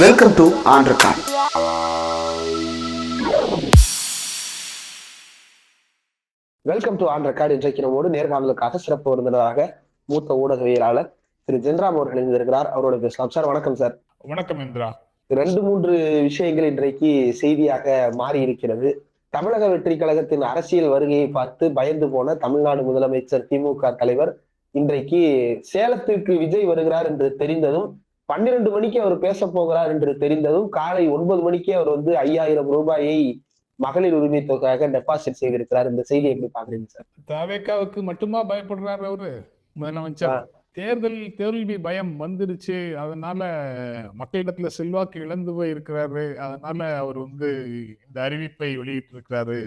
Welcome to on record. Welcome to on record. இன்றைக்கு நம்மோடு நேர்காணலுக்காக சிறப்பு விருந்தினராக மூத்த ஊடகவியலாளர் திரு ஜென்ராம் அவர்கள் இணைந்திருக்கிறார். அவரோட பேசலாம். சார் வணக்கம். சார் வணக்கம் இந்திரா. 2-3 விஷயங்கள் இன்றைக்கு செய்தியாக மாறி இருக்கிறது. தமிழக வெற்றி கழகத்தின் அரசியல் வருகையை பார்த்து பயந்து போன தமிழ்நாடு முதலமைச்சர் திமுக தலைவர் இன்றைக்கு சேலத்திற்கு விஜய் வருகிறார் என்று தெரிந்ததும் 12 மணிக்கு அவர் பேச போகிறார் என்று தெரிந்ததும் காலை 9 மணிக்கே அவர் 5,000 ரூபாயை மகளிர் உரிமை தொகையாக டெபாசிட் செய்திருக்கிறார். இந்த செய்தியை எப்படி பாக்குறீங்க சார்? தவேகாவுக்கு மட்டுமா பயப்படுறாரு அவரு முதலமைச்சர்? தேர்தல் தோல்வி பயம் வந்துருச்சு, அதனால மக்களிடத்துல செல்வாக்கு இழந்து போய் இருக்கிறாரு. அதனால அவர் இந்த அறிவிப்பை வெளியிட்டு இருக்கிறாரு.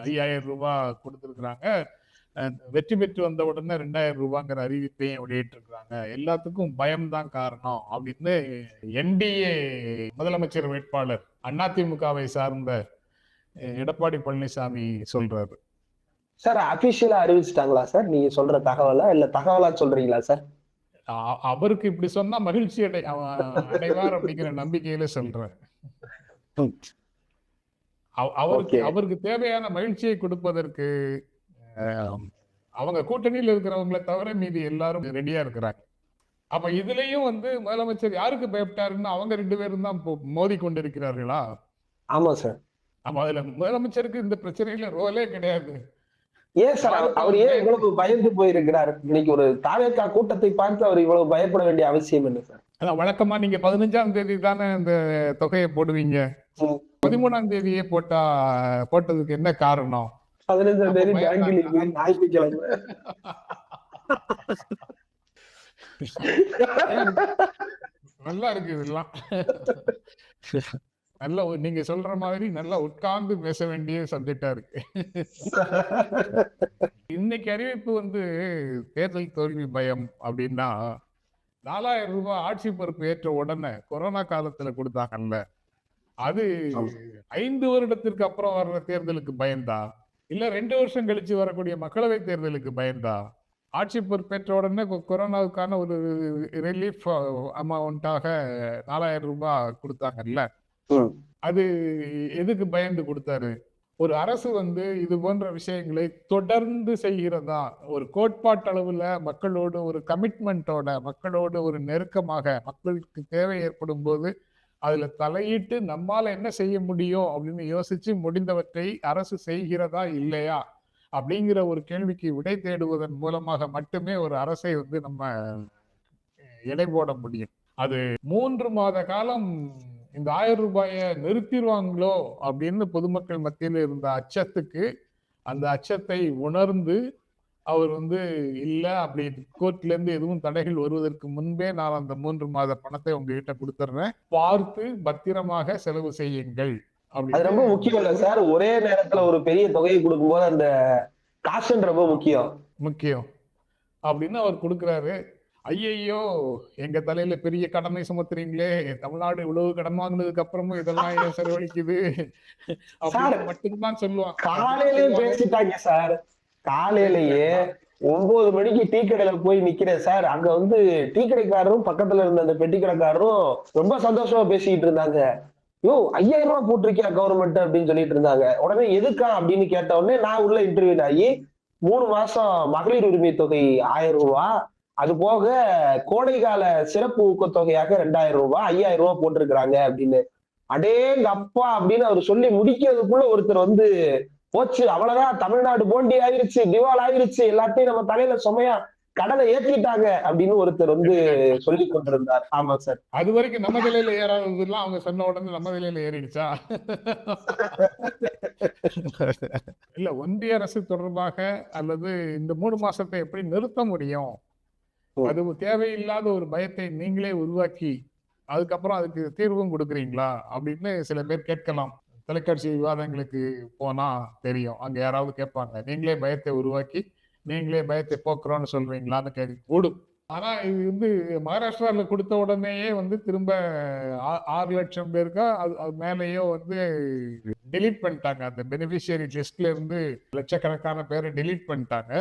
5,000 ரூபாய் கொடுத்திருக்கிறாங்க. வெற்றி பெற்று வந்த உடனே 2,000 ரூபாங்கிற அறிவிப்பையும் வெளியிட்டு இருக்கிறாங்க. எல்லாத்துக்கும் பயம்தான் காரணம் அப்படின்னு என்டிஏ முதலமைச்சர் வேட்பாளர் அதிமுகவை சார்ந்த எடப்பாடி பழனிசாமி சொல்றாரு. சார் அபிஷியலா அறிவிச்சிட்டாங்களா சார்? நீங்க சொல்ற தகவலா இல்ல தகவலா சொல்றீங்களா சார்? அவருக்கு இப்படி சொன்னா மகிழ்ச்சி அடைவார் அப்படிங்கிற நம்பிக்கையில சொல்றேன். அவருக்கு தேவையான மகிழ்ச்சியை கொடுப்பதற்கு அவங்க கூட்டணியில் இருக்கிறவங்களை தவிர மீதி எல்லாரும் ரெடியா இருக்கிறாங்க. அப்ப இதுலயும் முதலமைச்சர் யாருக்கு பயப்பட்டாருன்னு அவங்க 2 பேரும் தான் மோதி கொண்டிருக்கிறார்களா? ஆமா சார். அப்ப அதுல முதலமைச்சருக்கு இந்த பிரச்சனையில ரோலே கிடையாது. ஏன் சார் அவர் ஏன் இவ்வளவு பயந்து போயிருக்கிறார்? இன்னைக்கு ஒரு தாவேகா கூட்டத்தை பார்த்து அவர் இவ்வளவு பயப்பட வேண்டிய அவசியம் என்ன சார்? அதான் வழக்கமா நீங்க 15ஆம் தேதி தானே இந்த தொகையை போடுவீங்க. 13ஆம் தேதியே போட்டதுக்கு என்ன காரணம்? 15ஆம் தேதி பேங்கில் ஞாயிற்றுக்கிழமை. நல்லா இருக்கு இதெல்லாம். நல்லா நீங்க சொல்ற மாதிரி நல்லா உட்கார்ந்து பேச வேண்டிய சப்ஜெக்டா இருக்கு. இன்னைக்கு அறிவிப்பு தேர்தல் தோல்வி பயம் அப்படின்னா 4,000 ரூபாய் ஆட்சி பொறுப்பு ஏற்ற உடனே கொரோனா காலத்துல கொடுத்தாங்கல்ல, அது 5 வருடத்திற்கு அப்புறம் வர்ற தேர்தலுக்கு பயந்தா இல்ல 2 வருஷம் கழிச்சு வரக்கூடிய மக்களவை தேர்தலுக்கு பயந்தா? ஆட்சி பொறுப்பேற்ற உடனே கொரோனாவுக்கான ஒரு ரிலீஃப் அமௌண்டாக 4,000 ரூபாய் கொடுத்தாங்கல்ல, அது எதுக்கு பயந்து கொடுத்தாரு? ஒரு அரசு இது போன்ற விஷயங்களை தொடர்ந்து செய்கிறதா, ஒரு கோட்பாட்டளவுல மக்களோடு ஒரு கமிட்மெண்டோட, மக்களோடு ஒரு நெருக்கமாக, மக்களுக்கு தேவை ஏற்படும் போது அதுல தலையிட்டு நம்மால என்ன செய்ய முடியும் அப்படின்னு யோசிச்சு முடிந்தவற்றை அரசு செய்கிறதா இல்லையா அப்படிங்கிற ஒரு கேள்விக்கு விடை தேடுவதன் மூலமாக மட்டுமே ஒரு அரசை நம்ம எடை போட முடியும். அது 3 மாத காலம் இந்த 1,000 ரூபாயை நிறுத்திடுவாங்களோ அப்படின்னு பொதுமக்கள் மத்தியில் இருந்த அச்சத்துக்கு, அந்த அச்சத்தை உணர்ந்து அவர் இல்ல அப்படி கோர்ட்ல இருந்து எதுவும் தடைகள் வருவதற்கு முன்பே நான் அந்த 3 மாத பணத்தை உங்ககிட்ட கொடுத்துறேன், பார்த்து பத்திரமாக செலவு செய்யுங்கள். அது ரொம்ப முக்கியம் இல்ல சார்? ஒரே நேரத்துல ஒரு பெரிய தொகையை கொடுக்கும்போது அந்த காசு ரொம்ப முக்கியம் அப்படின்னு அவர் கொடுக்கிறாரு. ஐயையோ, எங்க தலையில பெரிய கடனை சுமத்துறீங்களே, தமிழ்நாடு இவ்வளவு கடன் வாங்கினதுக்கு அப்புறமும் இதெல்லாம் ஏன் செலவழிக்குது அப்படின்னு மட்டும்தான் சொல்லுவாங்க. காலையிலேயே பேசிட்டாங்க சார். காலையிலேயே 9 மணிக்கு டீ கடையில போய் நிக்கிறேன் சார். அங்க டீ கடைக்காரரும் பக்கத்துல இருந்த அந்த பெட்டி கடைக்காரரும் ரொம்ப சந்தோஷமா பேசிக்கிட்டு இருந்தாங்க. 5,000 ரூபாய் போட்டிருக்கியா கவர்மெண்ட் அப்படின்னு சொல்லிட்டு இருந்தாங்க. உடனே எதுக்கா அப்படின்னு கேட்ட உடனே நான் உள்ள இன்டர்வியூ ஆகி 3 மாசம் மகளிர் உரிமை தொகை 1,000 ரூபாய், அது போக கோடைகால சிறப்பு ஊக்கத்தொகையாக 2,000 ரூபாய், 5,000 ரூபாய் போட்டிருக்கிறாங்க அப்படின்னு. அடேங்க அப்பா அப்படின்னு அவர் சொல்லி முடிக்கிறதுக்குள்ள ஒருத்தர் போச்சு, அவ்வளவுதான், தமிழ்நாடு போண்டி ஆயிருச்சு, திவால் ஆயிருச்சு, எல்லாத்தையும் நம்ம தலையில சுமையா கடனை ஏற்றிட்டாங்க அப்படின்னு ஒருத்தர் சொல்லி கொண்டிருந்தார். ஆமா சார். அது வரைக்கும் நம்ம தலையில ஏறாததுலாம் அவங்க சொன்ன உடனே நம்ம தலையில ஏறிடுச்சா? இல்ல, ஒன்றிய அரசு தொடர்பாக அல்லது இந்த 3 மாசத்தை எப்படி நிறுத்த முடியும்? அது தேவையில்லாத ஒரு பயத்தை நீங்களே உருவாக்கி அதுக்கப்புறம் அதுக்கு தீர்வும் கொடுக்குறீங்களா அப்படின்னு சில பேர் கேட்கலாம். தொலைக்காட்சி விவாதங்களுக்கு போனா தெரியும், அங்க யாராவது கேட்பாங்க, நீங்களே பயத்தை உருவாக்கி நீங்களே பயத்தை போக்குறோம்னு சொல்றீங்களான்னு கேட்க கூடும். ஆனா இது மகாராஷ்டிரால கொடுத்த உடனேயே திரும்ப 6 லட்சம் பேருக்கா அது மேலேயோ டெலீட் பண்ணிட்டாங்க. அந்த பெனிஃபிஷியரி லிஸ்ட்ல இருந்து லட்சக்கணக்கான பேரை டெலீட் பண்ணிட்டாங்க.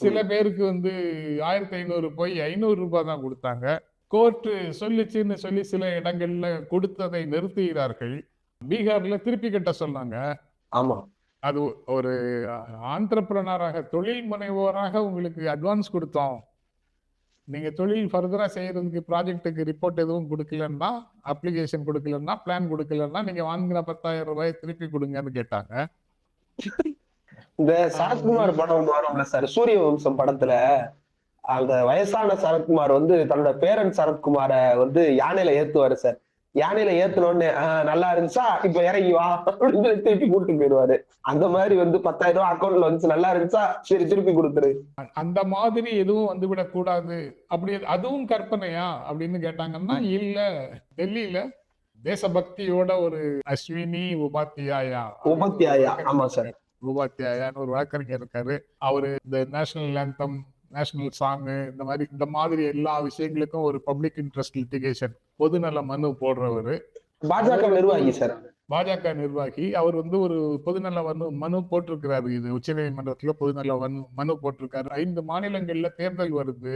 சில பேருக்கு 1,500 போய் 500 ரூபாய் தான் கொடுத்தாங்க. கோர்ட்டு சொல்லிச்சுன்னு சொல்லி சில இடங்கள்ல கொடுத்ததை நிறுத்துகிறார்கள். பீகார்ல திருப்பி கட்ட சொன்னாங்க. ஆமா. அது ஒரு ஆண்டர்பிரனராக, தொழில் முனைவோராக உங்களுக்கு அட்வான்ஸ் கொடுத்தோம். நீங்க தொழில் ஃபர்தரா செய்யறதுக்கு ப்ராஜெக்ட்டுக்கு ரிப்போர்ட் எதுவும் கொடுக்கலன்னா, அப்ளிகேஷன் கொடுக்கலன்னா, பிளான் கொடுக்கலன்னா நீங்க வாங்கின 10,000 ரூபாய் திருப்பி கொடுங்கன்னு கேட்டாங்க. இந்த சரத்குமார் படம் வரும்ல சார், சூரிய வம்சம் படத்துல அந்த வயசான சரத்குமார் வந்து தன்னோட பேரன் சரத்குமார வந்து யானையில ஏத்துவாரு சார். யானையில ஏத்துன உடனே நல்லா இருந்துச்சா, இப்ப இறங்கி வா அப்படின்னு சொல்லி திருப்பி கூட்டிட்டு போயிடுவாரு. அந்த மாதிரி வந்து 10,000 ரூபாய் அக்கௌண்ட்ல வந்துச்சு, நல்லா இருந்துச்சா, சரி திருப்பி கொடுத்துரு. அந்த மாதிரி எதுவும் வந்துவிடக் கூடாது. அப்படி அதுவும் கற்பனையா அப்படின்னு கேட்டாங்கன்னா, இல்ல, டெல்லியில தேசபக்தியோட ஒரு அஸ்வினி உபாத்தியாயா ஆமா சார், உபாத்தியாயான்னு ஒரு வழக்கறிஞர் இருக்காரு. அவரு இந்த நேஷனல் ஆந்தம், நேஷனல் சாங், இந்த மாதிரி எல்லா விஷயங்களுக்கும் ஒரு பப்ளிக் இன்ட்ரெஸ்ட் லிட்டிகேஷன், பொதுநல மனு போடுறவரு. பாஜக நிர்வாகி சார், பாஜக நிர்வாகி. அவர் வந்து ஒரு பொதுநல மனு போட்டிருக்கிறாரு. இது உச்ச நீதிமன்றத்துல பொதுநல மனு போட்டிருக்காரு. 5 மாநிலங்கள்ல தேர்தல் வருது.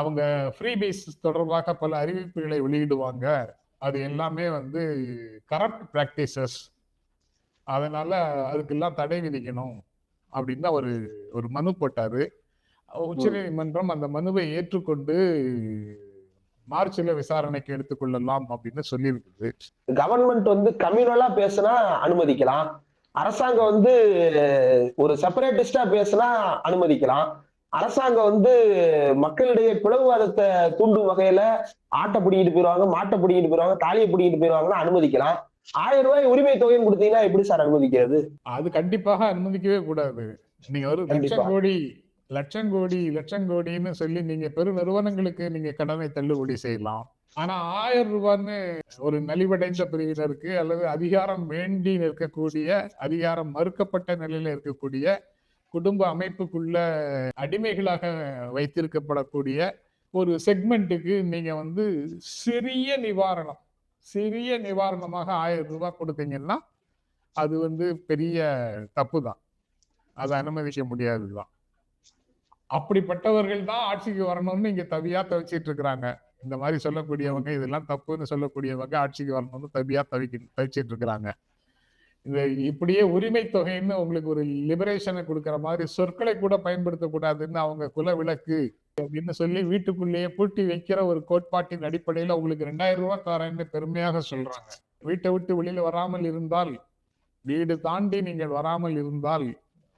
அவங்க ஃப்ரீ பேஸ் தொடர்பாக பல அறிவிப்புகளை வெளியிடுவாங்க. அது எல்லாமே வந்து கரப்ட் பிராக்டிசஸ். அதனால அதுக்கெல்லாம் தடை விதிக்கணும் அப்படின்னு ஒரு மனு போட்டாரு. உச்ச நீதிமன்றம் அந்த மனுவை ஏற்றுக்கொண்டு மார்ச்ல விசாரணைக்கு எடுத்துக்கொள்ளலாம் அப்படின்னு சொல்லியிருக்குது. கவர்மெண்ட் வந்து கம்யூனலா பேசினா அனுமதிக்கலாம், அரசாங்கம் வந்து ஒரு செப்பரேட்டிஸ்டா பேசினா அனுமதிக்கலாம், அரசாங்கம் வந்து மக்களிடையே பிளவுவாதத்தை தூண்டும் வகையில ஆட்டை பிடிக்கிட்டு போயிருவாங்க, மாட்டை பிடிக்கிட்டு போயிருவாங்க, தாலியை பிடிக்கிட்டு போயிருவாங்கன்னா அனுமதிக்கலாம். 1000 ரூபாய் உரிமை தொகைன்னு கொடுத்தீங்கன்னா எப்படி சார் அனுமதிக்கிறது? அது கண்டிப்பாக அனுமதிக்கவே கூடாது. நீங்க ஒரு லட்சம் கோடின்னு சொல்லி நீங்க பெரு நிறுவனங்களுக்கு நீங்க கடனை தள்ளுபடி செய்யலாம். ஆனா 1000 ரூபான்னு ஒரு நலிவடைந்த பிரிவினருக்கு அல்லது அதிகாரம் வேண்டி நிற்கக்கூடிய, அதிகாரம் மறுக்கப்பட்ட நிலையில இருக்கக்கூடிய, குடும்ப அமைப்புக்குள்ள அடிமைகளாக வைத்திருக்கப்படக்கூடிய ஒரு செக்மெண்ட்டுக்கு நீங்க வந்து சிறிய நிவாரணமாக 1000 ரூபாய் கொடுத்தீங்கன்னா அது வந்து பெரிய தப்பு தான். அதை அனுமதிக்க முடியாதுதான். அப்படிப்பட்டவர்கள் தான் ஆட்சிக்கு வரணும்னு இங்க தவிச்சிட்டு இருக்கிறாங்க. இந்த மாதிரி சொல்லக்கூடியவங்க, இதெல்லாம் தப்புன்னு சொல்லக்கூடியவங்க ஆட்சிக்கு வரணும்னு தவிச்சிட்டு இருக்கிறாங்க. இந்த இப்படியே உரிமை தொகைன்னு உங்களுக்கு ஒரு லிபரேஷனை கொடுக்கற மாதிரி சொற்களை கூட பயன்படுத்தக்கூடாதுன்னு அவங்க குல விளக்கு அப்படின்னு சொல்லி வீட்டுக்குள்ளேயே பூட்டி வைக்கிற ஒரு கோட்பாட்டின் அடிப்படையில உங்களுக்கு 2000 ரூபாய் தரேன்னு பெருமையாக சொல்றாங்க. வீட்டை விட்டு வெளியில வராமல் இருந்தால், வீடு தாண்டி நீங்கள் வராமல் இருந்தால்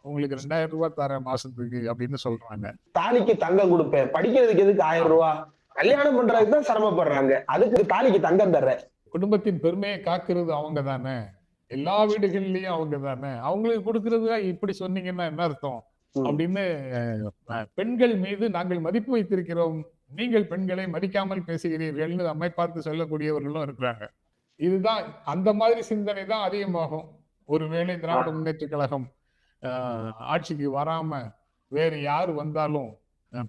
உங்களுக்கு 2000 ரூபாய் தரேன் மாசத்துக்கு அப்படின்னு சொல்றாங்க. தாலிக்கு தங்கம் கொடுப்பேன், படிக்கிறதுக்கு எதுக்கு 1000 ரூபாய், கல்யாணம் பண்றதுக்கு தான் சிரமப்படுறாங்க, அதுக்கு தாலிக்கு தங்கம் தர்றேன். குடும்பத்தின் பெருமையை காக்குறது அவங்க தானே, எல்லா வீடுகள்லயும் அவங்க தானே. அவங்களுக்கு கொடுக்கறதுக்கா இப்படி சொன்னீங்கன்னா என்ன அர்த்தம் அப்படின்னு பெண்கள் மீது நாங்கள் மதிப்பு வைத்திருக்கிறோம், நீங்கள் பெண்களை மதிக்காமல் பேசுகிறீர்கள்னு நம்மை பார்த்து சொல்லக்கூடியவர்களும் இருக்கிறாங்க. இதுதான் அந்த மாதிரி சிந்தனை தான் அதிகமாகும். ஒருவேளை திராவிட முன்னேற்ற கழகம் ஆட்சிக்கு வராம வேறு யார் வந்தாலும்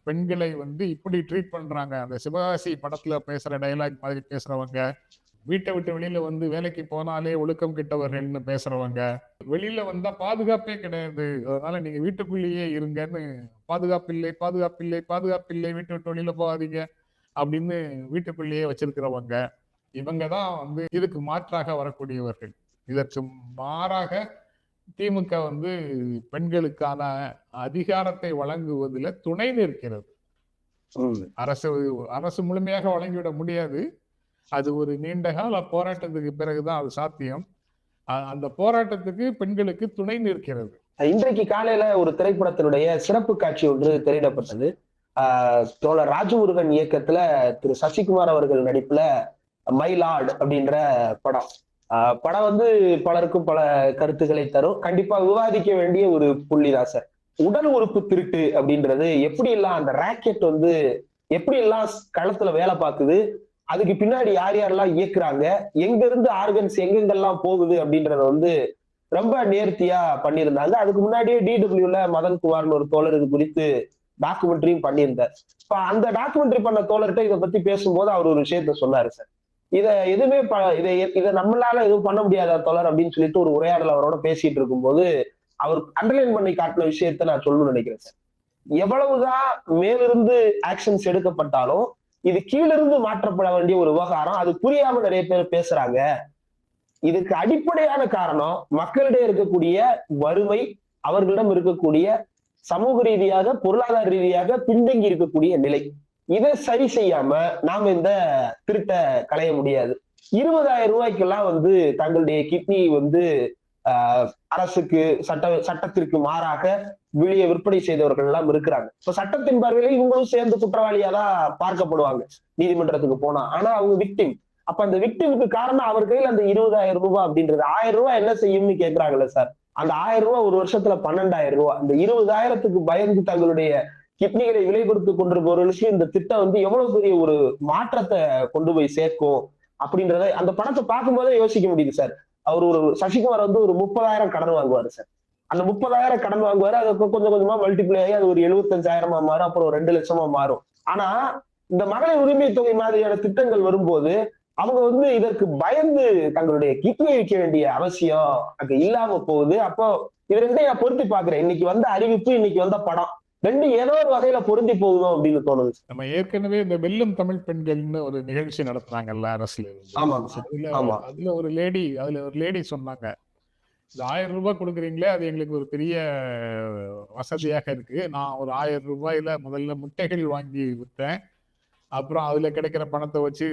பெண்களை வந்து இப்படி ட்ரீட் பண்றாங்க. அந்த சிவகாசி படத்துல பேசுற டைலாக் மாதிரி பேசுறவங்க, வீட்டை விட்டு வெளியில வந்து வேலைக்கு போனாலே ஒழுக்கம் கெட்டவர்கள்னு பேசுறவங்க, வெளியில வந்தா பாதுகாப்பே கிடையாது, அதனால நீங்க வீட்டுக்குள்ளேயே இருங்கன்னு, பாதுகாப்பில்லை வீட்டை விட்டு வெளியில போகாதீங்க அப்படின்னு வீட்டுக்குள்ளேயே வச்சிருக்கிறவங்க, இவங்கதான் வந்து இதுக்கு மாற்றாக வரக்கூடியவர்கள். இதற்கு மாறாக திமுக வந்து பெண்களுக்கான அதிகாரத்தை வழங்குவதில் துணை நிற்கிறது. அரசு முழுமையாக வழங்கிவிட முடியாது. அது ஒரு நீண்ட கால போராட்டத்துக்கு பிறகுதான் அது சாத்தியம். அந்த போராட்டத்துக்கு பெண்களுக்கு துணை நிற்கிறது. இன்றைக்கு காலையில ஒரு திரைப்படத்தினுடைய சிறப்பு காட்சி ஒன்று திரையிடப்பட்டது. தோழர் ராஜமுருகன் இயக்கத்துல திரு சசிகுமார் அவர்கள் நடிப்புல மைலாட் அப்படின்ற படம். படம் வந்து பலருக்கும் பல கருத்துக்களை தரும், கண்டிப்பா விவாதிக்க வேண்டிய ஒரு புள்ளிதான் சார். உடல் உறுப்பு திருட்டு அப்படின்றது எப்படி எல்லாம் அந்த ராக்கெட் வந்து எப்படி எல்லாம் களத்துல வேலை பார்க்குது, அதுக்கு பின்னாடி யார் யாரெல்லாம் இயக்குறாங்க, எங்க இருந்து ஆர்கன்ஸ் எங்கெங்கெல்லாம் போகுது அப்படின்றத வந்து ரொம்ப நேர்த்தியா பண்ணியிருந்தாங்க. அதுக்கு முன்னாடியே DWல மதன் குமார்னு ஒரு தோழர் இது குறித்து டாக்குமெண்ட்ரியும் பண்ணியிருந்தார். இப்ப அந்த டாக்குமெண்ட்ரி பண்ண தோழர்கிட்ட இதை பத்தி பேசும்போது அவர் ஒரு விஷயத்த சொன்னாரு சார். இதை எதுவுமே இதை நம்மளால எதுவும் பண்ண முடியாத தோழர் அப்படின்னு சொல்லிட்டு ஒரு உரையாடல் அவரோட பேசிட்டு இருக்கும்போது அவர் அண்டர்லைன் பண்ணி காட்டின விஷயத்த நான் சொல்லணும்னு நினைக்கிறேன் சார். எவ்வளவுதான் மேலிருந்து ஆக்ஷன்ஸ் எடுக்கப்பட்டாலும் இது கீழிருந்து மாற்றப்பட வேண்டிய ஒரு விவகாரம். அது புரியாம நிறைய பேர் பேசுறாங்க. இதுக்கு அடிப்படையான காரணம் மக்களிடையே இருக்கக்கூடிய வறுமை, அவர்களிடம் இருக்கக்கூடிய சமூக ரீதியாக, பொருளாதார ரீதியாக பின்தங்கி இருக்கக்கூடிய நிலை. இதை சரி செய்யாம நாம இந்த திருட்டை களைய முடியாது. 20,000 ரூபாய்க்கெல்லாம் தங்களுடைய கிட்னி அரசுக்கு சட்டத்திற்கு மாறாக வெளியே விற்பனை செய்தவர்கள் எல்லாம் இருக்கிறாங்க. இப்ப சட்டத்தின் பார்வையில இவங்களும் சேர்ந்து குற்றவாளியா தான் பார்க்கப்படுவாங்க நீதிமன்றத்துக்கு போனா. ஆனா அவங்க விக்டிம். அப்ப அந்த விக்டிமுக்கு காரணம் அவர் கையில அந்த 20,000 ரூபாய் அப்படின்றது. 1000 ரூபாய் என்ன செய்யும்னு கேக்குறாங்கல்ல சார். அந்த 1000 ரூபாய் ஒரு வருஷத்துல 12,000 ரூபாய். அந்த 20,000க்கு பயந்து தங்களுடைய கிட்னிகளை விலை கொடுத்து கொண்டிருப்பவர்களுக்கு இந்த திட்டம் எவ்வளவு பெரிய ஒரு மாற்றத்தை கொண்டு போய் சேர்க்கும் அப்படின்றத அந்த பணத்தை பார்க்கும்போதே யோசிக்க முடியுது சார். அவர் ஒரு சசிகுமார் ஒரு 30,000 கடன் வாங்குவாரு சார். அந்த 30,000 கடன் வாங்குவாரு. அது கொஞ்சம் கொஞ்சமா மல்டிப்ளை ஆகி அது ஒரு 75,000 மாறும். அப்புறம் 2 லட்சமா மாறும். ஆனா இந்த மகளிர் உரிமை தொகை மாதிரியான திட்டங்கள் வரும்போது அவங்க இதற்கு பயந்து தங்களுடைய கிட்னியை விற்க வேண்டிய அவசியம் அங்க இல்லாம போகுது. அப்போ இது ரெண்டையும் நான் பொருத்தி பாக்குறேன். இன்னைக்கு வந்த அறிவிப்பு, இன்னைக்கு வந்த படம் ரெண்டு ஏதோ ஒரு வகையில பொருந்தி போகுதோ அப்படின்னு தோணுது. நம்ம ஏற்கனவே இந்த வெல்லும் தமிழ் பெண்கள்னு ஒரு நிகழ்ச்சி நடத்துனாங்கல்ல அரசுல. அதுல ஒரு லேடி சொன்னாங்க, இந்த 1000 ரூபாய் கொடுக்குறீங்களே அது எங்களுக்கு ஒரு பெரிய வசதியாக இருக்கு. நான் ஒரு 1000 ரூபாயில முதல்ல முட்டைகள் வாங்கி விற்றேன். அப்புறம் அதுல கிடைக்கிற பணத்தை வச்சு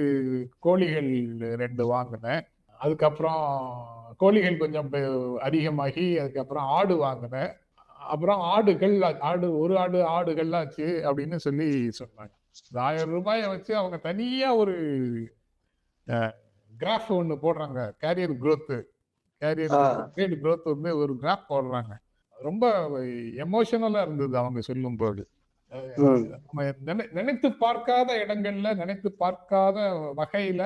கோழிகள் 2 வாங்கினேன். அதுக்கப்புறம் கோழிகள் கொஞ்சம் அதிகமாகி அதுக்கப்புறம் ஆடு வாங்கினேன். அப்புறம் ஒரு ஆடுகள் ஆச்சு அப்படின்னு சொல்லி சொன்னாங்க. இந்த 1000 ரூபாயை வச்சு அவங்க தனியா ஒரு கிராஃப் ஒண்ணு போடுறாங்க. கேரியர் குரோத் ஒரு கிராஃப் போடுறாங்க. ரொம்ப எமோஷனலா இருந்தது அவங்க சொல்லும் போது. நம்ம நினைத்து பார்க்காத இடங்கள்ல, நினைத்து பார்க்காத வகையில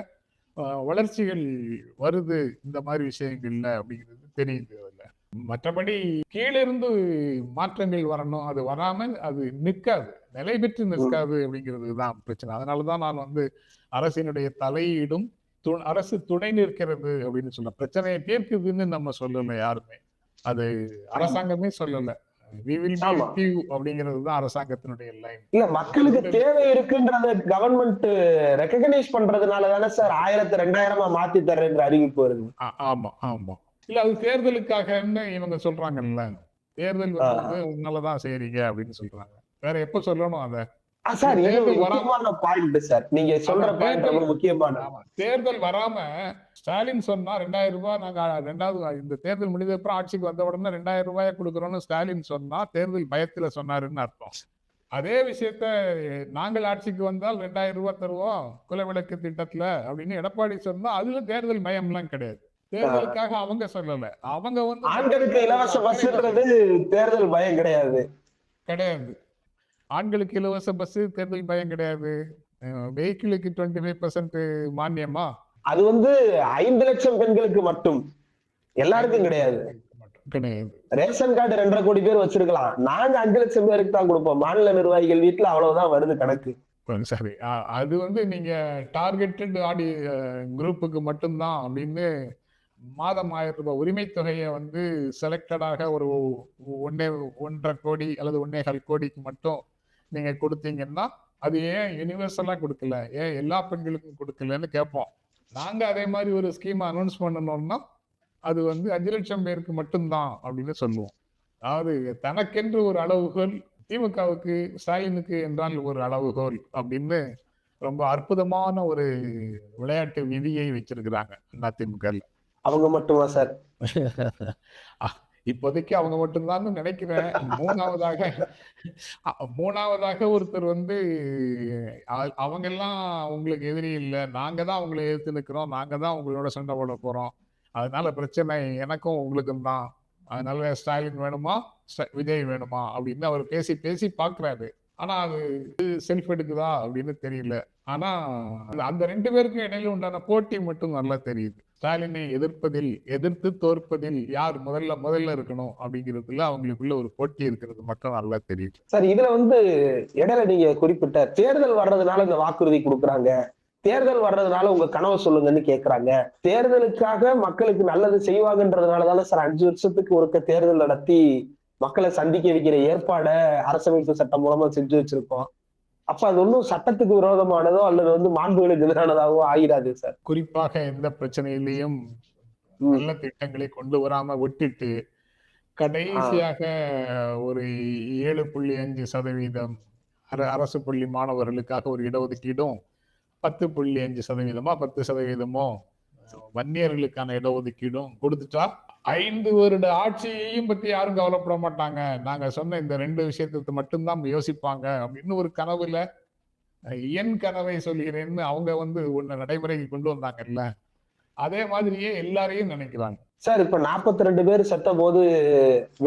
வளர்ச்சிகள் வருது இந்த மாதிரி விஷயங்கள்ல அப்படிங்கிறது தெரியுது. அதுல மற்றபடி கீழிருந்து மாற்றங்கள் வரணும். அது வராமல் அது நிற்காது, நிலை பெற்று நிற்காது அப்படிங்கிறது தான் பிரச்சனை. அதனாலதான் நான் அரசினுடைய தலையீடும் அரசு துணை நிற்கிறது அப்படின்னு சொல்ல, பிரச்சனையை தீர்க்குதுன்னு நம்ம சொல்லல யாருமே. அது அரசாங்கமே சொல்லல. அப்படிங்கிறது தான் அரசாங்கத்தினுடைய லைன். இல்ல, மக்களுக்கு தேவை இருக்குன்றத கவர்மெண்ட் ரெகக்னைஸ் பண்றதுனால தானே சார் 1000 2000 மாத்தி தர்றேன்ற அறிவிப்பு வருது. ஆமா ஆமா. இல்ல அது தேர்தலுக்காக இவங்க சொல்றாங்கல்ல, தேர்தல் உன்னாலதான் செய்றீங்க அப்படின்னு சொல்றாங்க. வேற எப்ப சொல்லணும் அத? சார் இது முக்கியமான பாயிண்ட் சார். நீங்க சொல்ற பாயிண்ட் ரொம்ப முக்கியமான. தேர்தல் வராம ஸ்டாலின் சொன்னா 2000 ரூபாய் நாங்க ரெண்டாவது இந்த தேர்தல் முடிந்த அப்புறம் ஆட்சிக்கு வந்த உடனே 2000 ரூபாயை கொடுக்குறோம்னு ஸ்டாலின் சொன்னா தேர்தல் பயத்துல சொன்னாருன்னு அர்த்தம். அதே விஷயத்த நாங்கள் ஆட்சிக்கு வந்தால் 2000 ரூபாய் தருவோம் குலவிளக்கு திட்டத்துல அப்படின்னு எடப்பாடி சொன்னா அதுல தேர்தல் பயம் எல்லாம் கிடையாது. தேர்தலுக்காக அவங்க சொல்லல. அவங்க ஆண்களுக்கு இலவச பஸ்ன்றது தேர்தல் பயம் கிடையாது. ஆண்களுக்கு இலவச பஸ் தேர்தல் பயம் கிடையாது. வெஹிக்கிளுக்கு 25% மானியமா? அது 5 லட்சம் பெண்களுக்கு மட்டும், எல்லாருக்கும் கிடையாது. ரேஷன் கார்டு 2.5 கோடி பேர் வச்சிருக்கலாம். நாங்க 5 லட்சம் பேருக்கு தான் கொடுப்போம். மாநில நிர்வாகிகள் வீட்டுல அவ்வளவுதான் வருது கணக்கு. சரி, அது நீங்க டார்கெட்டட் குரூப்புக்கு மட்டும்தான் அப்படின்னு மாதம் 1000 ரூபாய் உரிமை தொகையை செலக்டடாக ஒரு 1.5 கோடி அல்லது 1.25 கோடிக்கு மட்டும் நீங்க கொடுத்தீங்கன்னா அது ஏன் யுனிவர்சலா கொடுக்கல, ஏன் எல்லா பெண்களுக்கும் கொடுக்கலன்னு கேட்போம். நாங்க அதே மாதிரி ஒரு ஸ்கீம் அனௌன்ஸ் பண்ணணும்னா அது 5 லட்சம் பேருக்கு மட்டும்தான் அப்படின்னு சொல்லுவோம். அதாவது தனக்கென்று ஒரு அளவுகோல், திமுகவுக்கு ஸ்டாலினுக்கு என்றால் ஒரு அளவுகோல் அப்படின்னு ரொம்ப அற்புதமான ஒரு விளையாட்டு விதியை வச்சிருக்கிறாங்க அதிமுக. அவங்க மட்டுமா சார்? இப்போதைக்கு அவங்க மட்டும்தான் நினைக்கிறேன். மூணாவதாக ஒருத்தர் அவங்க எல்லாம் உங்களுக்கு எதிரி இல்லை, நாங்க தான் அவங்களை எதிர்த்து நிற்கிறோம், நாங்க தான் உங்களோட சண்டை போட போறோம், அதனால பிரச்சனை எனக்கும் உங்களுக்கும் தான், அதனால ஸ்டாலின் வேணுமா விஜய் வேணுமா அப்படின்னு அவர் பேசி பேசி பாக்குறாரு. ஆனா அது செல்ஃப் எடுக்குதா அப்படின்னு தெரியல. ஆனா அந்த 2 பேருக்கும் இடையில உண்டான போட்டி மட்டும் நல்லா தெரியுது. ஸ்டாலினை எதிர்த்து தோற்பதில் யார் முதல்ல இருக்கணும் அப்படிங்கிறதுல அவங்களுக்குள்ள ஒரு போட்டி இருக்கிறது மட்டும் நல்லா தெரியுது. சார் இதுல இடையில நீங்க குறிப்பிட்ட தேர்தல் வர்றதுனால இந்த வாக்குறுதி கொடுக்குறாங்க, தேர்தல் வர்றதுனால உங்க கனவை சொல்லுங்கன்னு கேக்குறாங்க. தேர்தலுக்காக மக்களுக்கு நல்லது செய்வாங்கன்றதுனாலதானே சார் 5 வருஷத்துக்கு ஒருக்க தேர்தல் நடத்தி மக்களை சந்திக்க வைக்கிற ஏற்பாட அரசமைப்பு சட்டம் மூலமா செஞ்சு வச்சிருக்கோம். அப்ப அது ஒன்றும் சட்டத்துக்கு விரோதமானதோ அல்லது வந்து மாண்புகளுக்கு எதிரானதாகவோ ஆகிடாது சார். குறிப்பாக எந்த பிரச்சனையிலையும் நல்ல திட்டங்களை கொண்டு வராம விட்டுட்டு கடைசியாக ஒரு 7.5% அரசு பள்ளி மாணவர்களுக்காக ஒரு இடஒதுக்கீடும் 10.5%, 10% வன்னியர்களுக்கான இடஒதுக்கீடும் கொடுத்துட்டா 5 வருட ஆட்சியையும் பத்தி யாரும் கவலைப்பட மாட்டாங்க. நாங்க சொன்ன இந்த 2 விஷயத்தை மட்டும்தான் யோசிப்பாங்க அப்படின்னு ஒரு கனவுல என் கனவை சொல்கிறேன்னு அவங்க வந்து ஒண்ணு நடைமுறைக்கு கொண்டு வந்தாங்கல்ல, அதே மாதிரியே எல்லாரையும் நினைக்கிறாங்க. சார் இப்ப 42 பேர் செத்த போது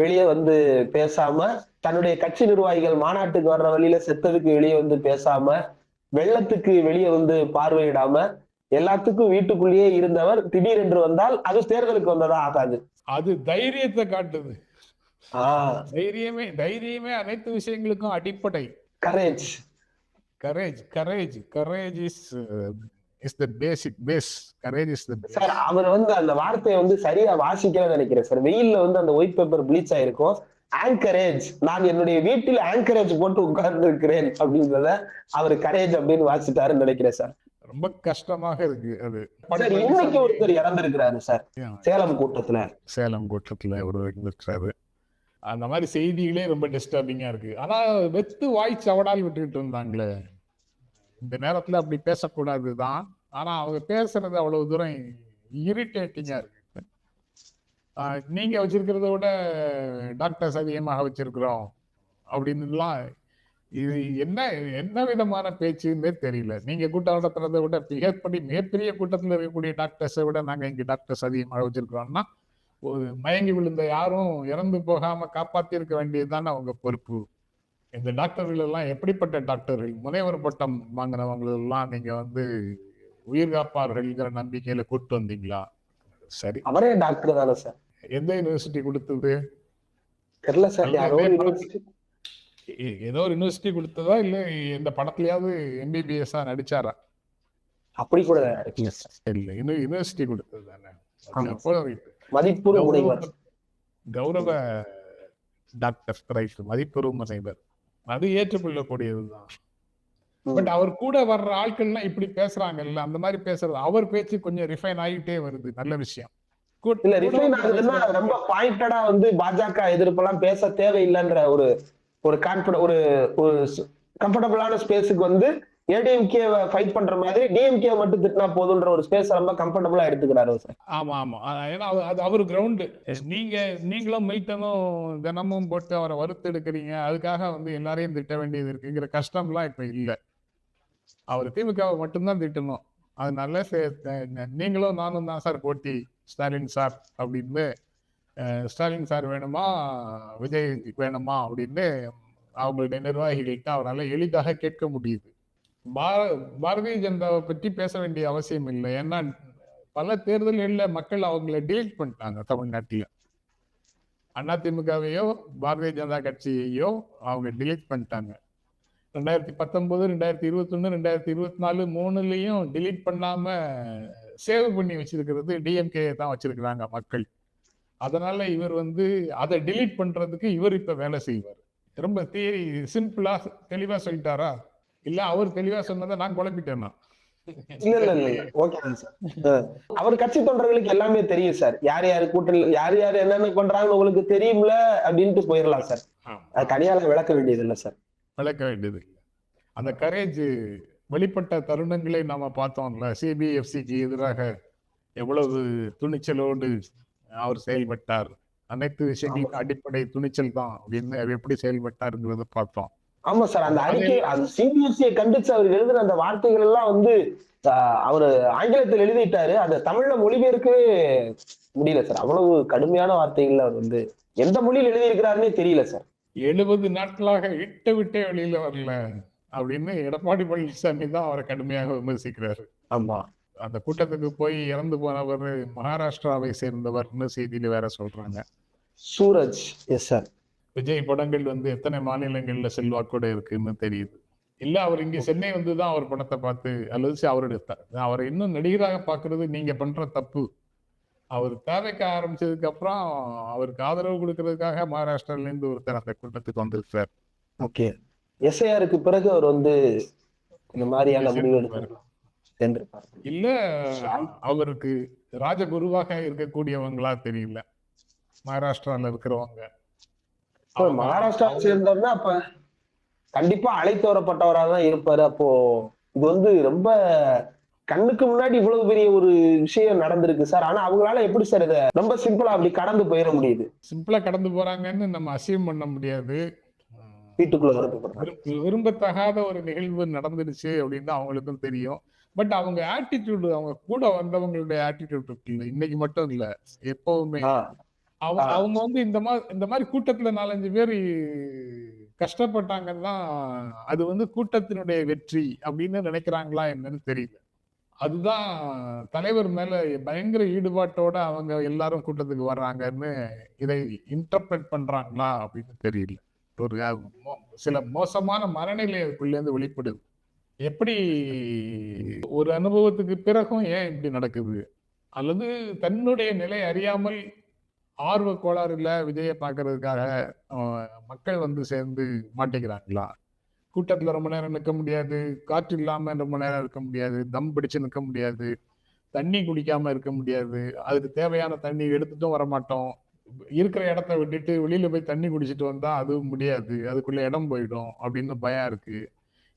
வெளியே வந்து பேசாம, தன்னுடைய கட்சி நிர்வாகிகள் மாநாட்டுக்கு வர்ற வழியில செத்ததுக்கு வெளியே வந்து பேசாம, வெள்ளத்துக்கு வெளியே வந்து பார்வையிடாம, எல்லாத்துக்கும் வீட்டுக்குள்ளேயே இருந்தவர் திடீரென்று வந்தால் அது தேர்தலுக்கு வந்ததா ஆகாது. அது தைரியத்தை காட்டுது. ஆஹ் தைரியமே அனைத்து விஷயங்களுக்கும் அடிப்படை. Courage is the basic base. Courage is the base. Sir அவர் வந்து அந்த வார்த்தையை வந்து சரியா வாசிக்கணும்னு நினைக்கிறேன் சார். வெயில்ல வந்து அந்த ஒயிட் பேப்பர் ப்ளீச் ஆயிருக்கும். ஆங்கரேஜ், நான் என்னுடைய வீட்டில் ஆங்கரேஜ் போட்டு உட்கார்ந்து இருக்கிறேன் அப்படின்றத அவர் கரேஜ் அப்படின்னு வாசிட்டாருன்னு நினைக்கிறேன் சார். ரொம்ப கஷ்டமாக இருக்கு அது. சார் இன்னைக்கு ஒருத்தர் இறந்திருக்கிறாரு சார் சேலம் கூட்டத்துல ஒரு இருக்காரு. அந்த மாதிரி செய்திகளே ரொம்ப டிஸ்டர்பிங்கா இருக்கு. ஆனா வெத்து வாய் சவடால் விட்டுக்கிட்டு இருந்தாங்களே, இந்த நேரத்துல அப்படி பேசக்கூடாதுதான். ஆனா அவங்க பேசுறது அவ்வளவு தூரம் இரிட்டேட்டிங்கா இருக்கு. நீங்க வச்சிருக்கிறத விட டாக்டர்ஸ் அதிகமாக வச்சிருக்கிறோம் அப்படின்னுலாம் இது என்ன விதமான பேச்சுன்னே தெரியல. நீங்க கூட்டம் நடத்துறதை விட மிகப்பெரிய கூட்டத்தில் இருக்கக்கூடிய டாக்டர்ஸை விட நாங்க இங்க டாக்டர்ஸ் அதிகமாக வச்சிருக்கிறோம்னா, ஒரு மயங்கி விழுந்த யாரும் இறந்து போகாம காப்பாத்தி இருக்க வேண்டியதுதானே அவங்க பொறுப்பு. இந்த டாக்டர்கள் எல்லாம் எப்படிப்பட்ட டாக்டர்கள்? முனைவர் பட்டம் வாங்கினவங்களெல்லாம் நீங்க வந்து உயிர் காப்பார்கள்ங்கிற நம்பிக்கையில கூட்டு வந்தீங்களா? சரி, அவரே டாக்டர் தானே சார். எந்த யூனிவர்சிட்டி கொடுத்தது தெரியல சார். ஏதோ ஒரு யூனிவர்சிட்டி கொடுத்ததா இல்ல இந்த படத்துலயாவது எம்பிபிஎஸ்ஸா நடிச்சாரா? அப்படி கூட இல்ல, இன்னும் யூனிவர்சிட்டி கொடுத்தது தானே. கௌரவ டாக்டர் பிரைஸ், மதிப்புறு முனைவர், அது ஏற்றுக்கொள்ளக்கூடியதுதான். பட் அவர் கூட வர்ற ஆட்கள்லாம் இப்படி பேசுறாங்கல்ல, அந்த மாதிரி பேசுறது அவர் பேச்சு கொஞ்சம் ரிஃபைன் ஆகிட்டே வருது. நல்ல விஷயம். இல்ல ரிஃபைன் ஆகுதுன்னா ரொம்ப பாயிண்டடா வந்து பாஜக எதிர்ப்பெல்லாம் பேச தேவையில்லைன்ற ஒரு கான்பிடன்ட், ஒரு கம்ஃபர்டபுளான ஸ்பேஸுக்கு வந்து ஏடிஎம்கே ஃபைட் பண்ற மாதிரி டிஎம்கே மட்டும் திட்டினா போதுன்ற ஒரு ஸ்பேஸ் ரொம்ப கம்ஃபர்டபுளா எடுத்துக்கிறாரு சார். ஆமா. ஏன்னா அது அவரு கிரவுண்டு. நீங்களும் மெய்ட்டனும் தினமும் போட்டு அவரை வறுத்து எடுக்கிறீங்க. அதுக்காக வந்து எல்லாரையும் திட்ட வேண்டியது இருக்குங்கிற கஷ்டம்லாம் இப்ப இல்லை. அவர் திமுகவை மட்டும்தான் திட்டணும். அதனால நீங்களும் நானும் தான் சார் போட்டி, ஸ்டாலின் சார் அப்படின்னு, ஸ்டாலின் சார் வேணுமா விஜய் வேணுமா அப்படின்னு அவங்களுடைய நிர்வாகிகள்கிட்ட அவரால் எளிதாக கேட்க முடியுது. பாரதிய ஜனதாவை பற்றி பேச வேண்டிய அவசியம் இல்லை. ஏன்னா பல தேர்தல்களில் மக்கள் அவங்கள டிலீட் பண்ணிட்டாங்க. தமிழ்நாட்டில் அதிமுகவையோ பாரதிய ஜனதா கட்சியையோ அவங்க டிலீட் பண்ணிட்டாங்க. 2019, 2021, 2024 3லையும் டிலீட் பண்ணாம சேவ் பண்ணி வச்சிருக்கிறது டிஎம்கே தான் வச்சிருக்கிறாங்க மக்கள். அதனால இவர் வந்து அதை டிலீட் பண்றதுக்கு இவர் இப்ப வேலை செய்வார். ரொம்ப தியரி சிம்பிளா தெளிவா சொல்லிட்டாரா? இல்ல அவர் தெளிவா சொன்னதை நான் குழப்பிட்டேன்னா? அவர் கட்சி தொண்டர்களுக்கு எல்லாமே தெரியும் சார். யார் யாரு கூட்டணி, யார் என்னென்ன பண்றாங்கன்னு உங்களுக்கு தெரியும்ல அப்படின்ட்டு போயிடலாம் சார். தனியால விளக்க வேண்டியது இல்லை சார். விளக்க வேண்டியது. அந்த கரேஜ் வெளிப்பட்ட தருணங்களை நாம பார்த்தோம்ல. சிபிஎஃப்சிக்கு எதிராக எவ்வளவு துணிச்சலோடு அவர் செயல்பட்டார். அனைத்து விஷயங்களுக்கும் அடிப்படை துணிச்சல் தான் அப்படின்னு எப்படி செயல்பட்டாருங்கிறத பார்த்தோம். ஆமா சார். அந்த அறிக்கை, அந்த சிபிஎஸ்சியை கண்டிச்சு அவர் எழுதுன அந்த வார்த்தைகள் எல்லாம் வந்து அவரு ஆங்கிலத்தில் எழுதிட்டாரு. அந்த தமிழ்ல மொழிபெயர்க்கவே முடியல சார். அவ்வளவு கடுமையான வார்த்தைகள் அவர் வந்து எந்த மொழியில் எழுதியிருக்கிறாருன்னே தெரியல சார். 70 நாட்களாக விட்டே வெளியில வரல அப்படின்னு எடப்பாடி பழனிசாமி தான் அவரை கடுமையாக விமர்சிக்கிறாரு. ஆமா. அந்த கூட்டத்துக்கு போய் இறந்து போனவர் மகாராஷ்டிராவை சேர்ந்தவர்னு செய்தியில வேற சொல்றாங்க. சூரஜ். Yes sir. விஜய் படங்கள் வந்து எத்தனை மாநிலங்கள்ல செல்வாக்கூட இருக்குன்னு தெரியுது. இல்ல அவர் இங்க சென்னை வந்துதான் அவர் படத்தை பார்த்து, அல்லது அவருடைய அவரை இன்னும் நடிகராக பாக்குறது நீங்க பண்ற தப்பு அவர் தேவைக்க ஆரம்பிச்சதுக்கு அப்புறம் அவருக்கு ஆதரவு கொடுக்கறதுக்காக மகாராஷ்டிரால இருந்து ஒருத்தர் அந்த கூட்டத்துக்கு வந்திருக்கார். ஓகே. எஸ்ஐஆருக்கு பிறகு அவர் வந்து இந்த மாதிரியான முடிவு எடுத்திருக்கலாம் சென்றிருப்பார். இல்ல அவருக்கு ராஜகுருவாக இருக்கக்கூடியவங்களா தெரியல மகாராஷ்டிரால இருக்கிறவங்க. மகாராஷ்டிரா சேர்ந்தோம்னா அப்ப கண்டிப்பா அழைத்து வரப்பட்டவராக தான் இருப்பாரு. அப்போ இது வந்து ரொம்ப கண்ணுக்கு முன்னாடி இவ்வளவு பெரிய ஒரு விஷயம் நடந்திருக்கு சார். ஆனா அவங்களால எப்படி சார் இதை ரொம்ப சிம்பிளா அப்படி கடந்து போயிட முடியுது? சிம்பிளா கடந்து போறாங்கன்னு நம்ம அசியம் பண்ண முடியாது. வீட்டுக்குள்ள விரும்பத்தகாத ஒரு நிகழ்வு நடந்துடுச்சு அப்படின்னு அவங்களுக்கும் தெரியும். பட் அவங்க ஆட்டிடியூடு, அவங்க கூட வந்தவங்களுடைய ஆட்டிடியூட் இருக்குல்ல, இன்னைக்கு மட்டும் இல்ல, எப்பவுமே அவங்க வந்து இந்த மாதிரி கூட்டத்துல 4-5 பேர் கஷ்டப்பட்டாங்கன்னா அது வந்து கூட்டத்தினுடைய வெற்றி அப்படின்னு நினைக்கிறாங்களா என்னன்னு தெரியல. அதுதான் தலைவர் மேல பயங்கர ஈடுபாட்டோட அவங்க எல்லாரும் கூட்டத்துக்கு வர்றாங்கன்னு இதை இன்டர்பிரட் பண்றாங்களா அப்படின்னு தெரியல. ஒரு சில மோசமான மனநிலை அதுக்குள்ள இருந்து வெளிப்படுது. எப்படி ஒரு அனுபவத்துக்கு பிறகும் ஏன் இப்படி நடக்குது? அல்லது தன்னுடைய நிலை அறியாமல் ஆர்வ கோளாறு இல்ல விஜயை பார்க்கறதுக்காக மக்கள் வந்து சேர்ந்து மாட்டிக்கிறாங்களா? கூட்டத்துல ரொம்ப நேரம் நிற்க முடியாது, காற்று இல்லாம ரொம்ப நேரம் இருக்க முடியாது, தம் பிடிச்சு நிற்க முடியாது, தண்ணி குடிக்காம இருக்க முடியாது, அதுக்கு தேவையான தண்ணி எடுத்துட்டும் வரமாட்டோம், இருக்கிற இடத்த விட்டுட்டு வெளியில போய் தண்ணி குடிச்சிட்டு வந்தா அதுவும் முடியாது, அதுக்குள்ள இடம் போயிடும் அப்படின்னு பயம் இருக்கு.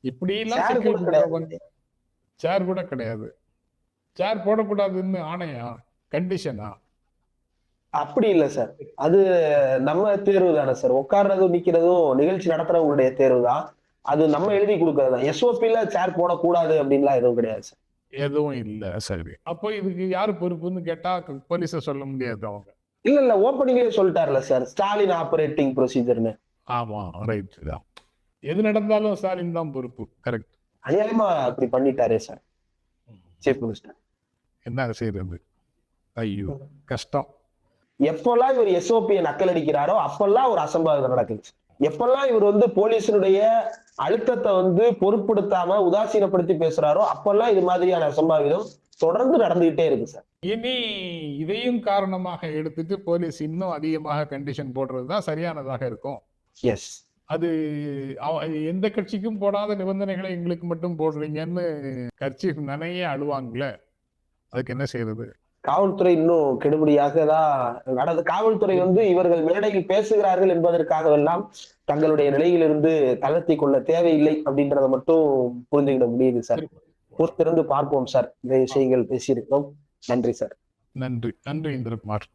இப்படி எல்லாம் சேர் கூட கிடையாது. சேர் போடக்கூடாதுன்னு ஆணையா, கண்டிஷனா? அப்படி இல்ல சார். அது நம்ம தேர்வு தானே சார். உட்கார்றதும் நிக்கிறதும் நிகழ்ச்சி நடத்துறவங்களுடைய தேர்வு தான். அது நம்ம எழுதி கொடுக்கறது தான். எஸ்ஓபில சேர் போடக்கூடாது அப்படின்லாம் எதுவும் கிடையாது சார். எதுவும் இல்ல. சரி, அப்போ இதுக்கு யாரு பொறுப்புன்னு கேட்டா போலீஸ சொல்ல முடியாது அவங்க. இல்ல ஓப்பனிங்லயே சொல்லிட்டார்ல சார், ஸ்டாலின் ஆபரேட்டிங் ப்ரொசீஜர்னு. ஆமா, ரைட் தான். எது நடந்தாலும் ஸ்டாலின் தான் பொறுப்பு. கரெக்ட். அநியாயமா அப்படி பண்ணிட்டாரே சார் சீஃப் மினிஸ்டர். என்ன செய்யறது? ஐயோ கஷ்டம். எப்பெல்லாம் இவர் எஸ்ஓபியை நக்கல் அடிக்கிறாரோ அப்பெல்லாம் ஒரு அசம்பாவிதம் நடக்குது. எப்பெல்லாம் இவர் வந்து போலீஸினுடைய அழுத்தத்தை வந்து பொருட்படுத்தாம உதாசீனப்படுத்தி பேசுறாரோ அப்பெல்லாம் இது மாதிரியான அசம்பாவிதம் தொடர்ந்து நடந்துகிட்டே இருக்கு சார். இனி இதையும் காரணமாக எடுத்துட்டு போலீஸ் இன்னும் அதிகமாக கண்டிஷன் போடுறதுதான் சரியானதாக இருக்கும். எஸ். அது எந்த கட்சிக்கும் போடாத நிபந்தனைகளை எங்களுக்கு மட்டும் போடுறீங்கன்னு கட்சி நிறைய அழுவாங்கல்ல, அதுக்கு என்ன செய்யறது? காவல்துறை இன்னும் கெடுபடியாக தான் காவல்துறை வந்து இவர்கள் மேடையில் பேசுகிறார்கள் என்பதற்காகவெல்லாம் தங்களுடைய நிலையிலிருந்து தளர்த்தி கொள்ள தேவையில்லை அப்படின்றத மட்டும் புரிந்துவிட முடியுது சார். பொறுத்திருந்து பார்ப்போம் சார். இந்த விஷயங்கள் பேசியிருக்கோம். நன்றி சார். நன்றி. நன்றி இந்திரகுமார்.